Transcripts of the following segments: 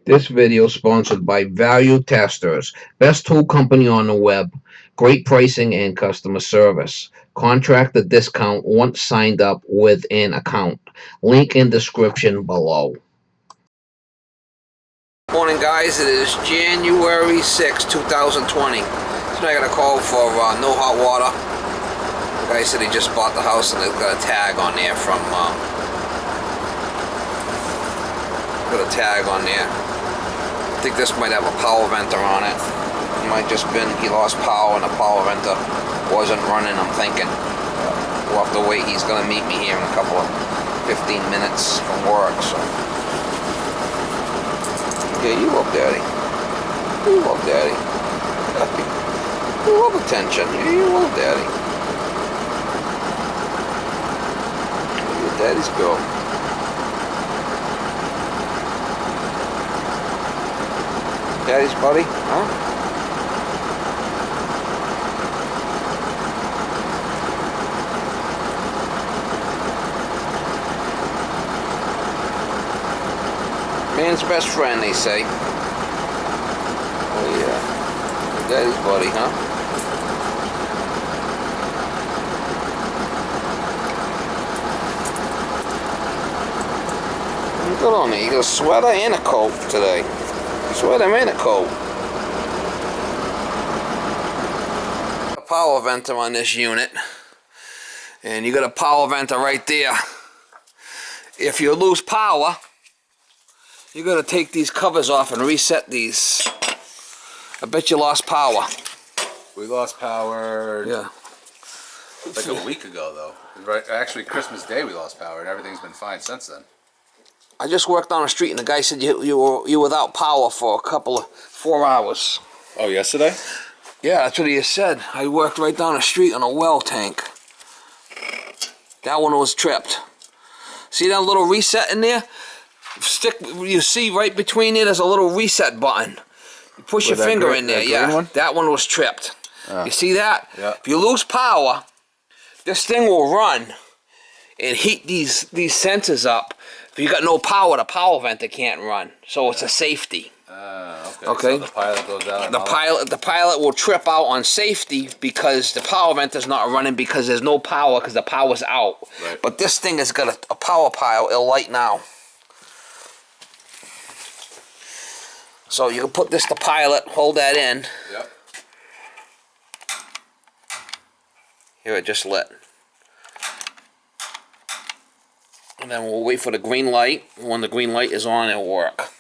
This video is sponsored by Value Testers, best tool company on the web, great pricing and customer service. Contract the discount once signed up with an account. Link in description below. Morning guys, it is January 6, 2020. So I got a call for no hot water. The guy said he just bought the house and they've got a tag on there from I think this might have a power venter on it. It might just been he lost power and the power venter wasn't running, I'm thinking. We'll have to wait. He's gonna meet me here in a couple of 15 minutes from work, so. Yeah, you love daddy. You love daddy. You love attention. Yeah, you love daddy. You're daddy's girl. Daddy's buddy, huh? Man's best friend, they say. Oh yeah. Daddy's buddy, huh? Good on me. You got a sweater and a coat today. Sweater and a coat. A power venter on this unit. And you got a power venter right there. If you lose power, you got to take these covers off and reset these. I bet you lost power. We lost power. Yeah. Like a week ago, though. Right. Actually, Christmas Day we lost power, and everything's been fine since then. I just worked on the street, and the guy said you were without power for 4 hours. Oh, yesterday? Yeah, that's what he said. I worked right down the street on a well tank. That one was tripped. See that little reset in there? You see right between it, there's a little reset button. You push your finger in there, yeah. That one was tripped. You see that? Yeah. If you lose power, this thing will run and heat these sensors up. If you got no power, the power venter can't run. So it's a safety. Okay. So the pilot goes out. The pilot will trip out on safety because the power venter's not running because there's no power because the power's out. Right. But this thing has got a power pile. It'll light now. So you can put this to pilot, hold that in. Yep. Here it just lit. And then we'll wait for the green light. When the green light is on, it'll work.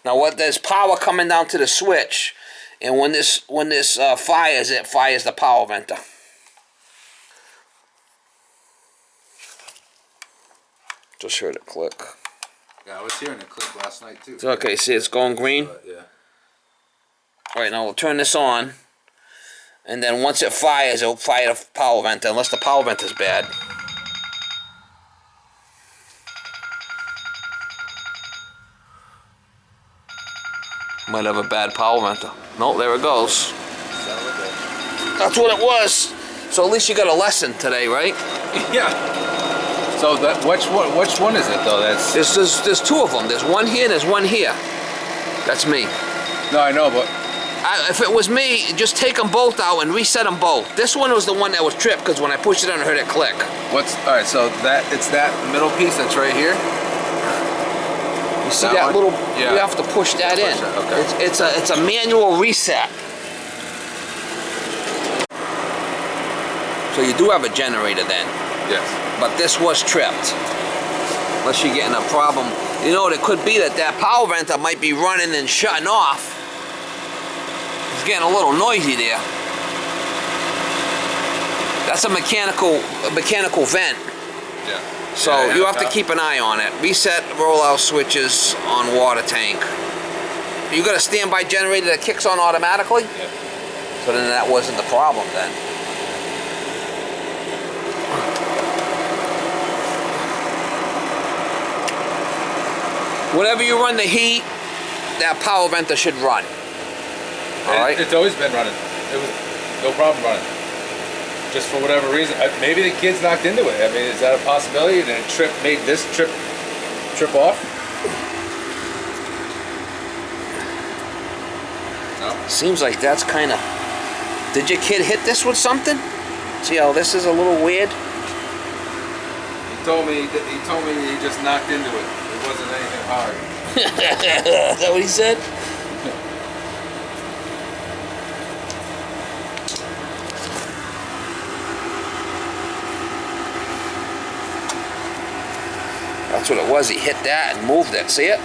Now there's power coming down to the switch, and when this fires, it fires the power venter. Just heard it click. Yeah, I was hearing it click last night too. Okay, see it's going green? Yeah. Alright, now we'll turn this on, and then once it fires, it'll fire the power venter, unless the power venter's bad. Might have a bad power venter. No, there it goes. That's what it was. So at least you got a lesson today, right? Yeah. So which one is it though? There's two of them. There's one here and there's one here. That's me. No, I know, but if it was me, just take them both out and reset them both. This one was the one that was tripped because when I pushed it on, I heard it click. all right? So it's that middle piece that's right here. You see that little? Yeah. You have to push that in. Okay. It's a manual reset. So you do have a generator then. Yes. But this was tripped. Unless you're getting a problem. You know, it could be that power venter might be running and shutting off. It's getting a little noisy there. That's a mechanical vent. Yeah. So you have to keep an eye on it. Reset rollout switches on water tank. You got a standby generator that kicks on automatically? Yeah. So then that wasn't the problem then. Whenever you run the heat, that power venter should run. All right? It's always been running. It was no problem running. Just for whatever reason, maybe the kids knocked into it. I mean, is that a possibility? And it made this trip off? Seems like that's kind of... Did your kid hit this with something? See how this is a little weird? He told me he just knocked into it. It wasn't anything hard. Is that what he said? That's what it was. He hit that and moved it. See it?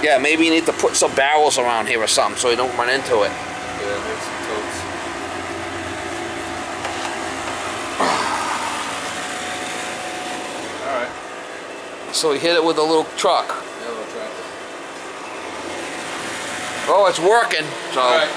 Yeah, maybe you need to put some barrels around here or something so you don't run into it. Yeah, make some totes. Alright. So he hit it with a little truck. Yeah, little tractor. Oh, it's working. So. Alright.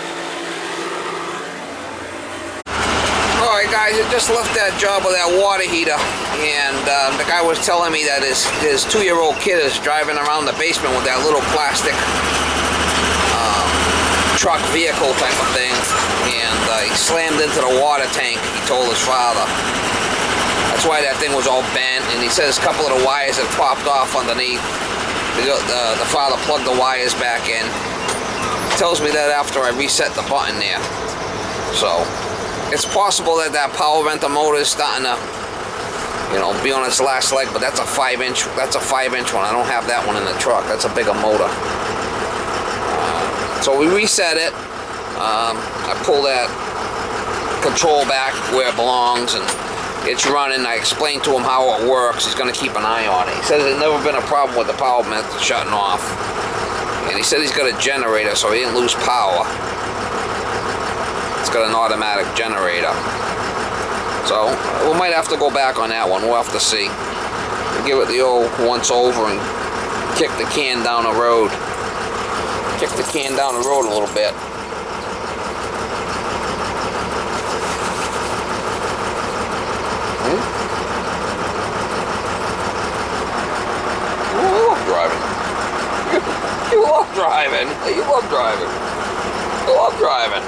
Alright guys, I just left that job with that water heater, and the guy was telling me that his 2-year-old kid is driving around the basement with that little plastic truck vehicle type of thing, and he slammed into the water tank, he told his father. That's why that thing was all bent, and he says a couple of the wires had popped off underneath. The father plugged the wires back in. He tells me that after I reset the button there. So it's possible that power venter motor is starting to, you know, be on its last leg, but that's a 5-inch. That's a 5-inch one. I don't have that one in the truck. That's a bigger motor. So we reset it. I pull that control back where it belongs, and it's running. I explained to him how it works. He's going to keep an eye on it. He says there's never been a problem with the power venter shutting off, and he said he's got a generator, so he didn't lose power. It's got an automatic generator. So we might have to go back on that one. We'll have to see. We'll give it the old once over and kick the can down the road. Kick the can down the road a little bit. You love driving. You love driving. You love driving. You love driving.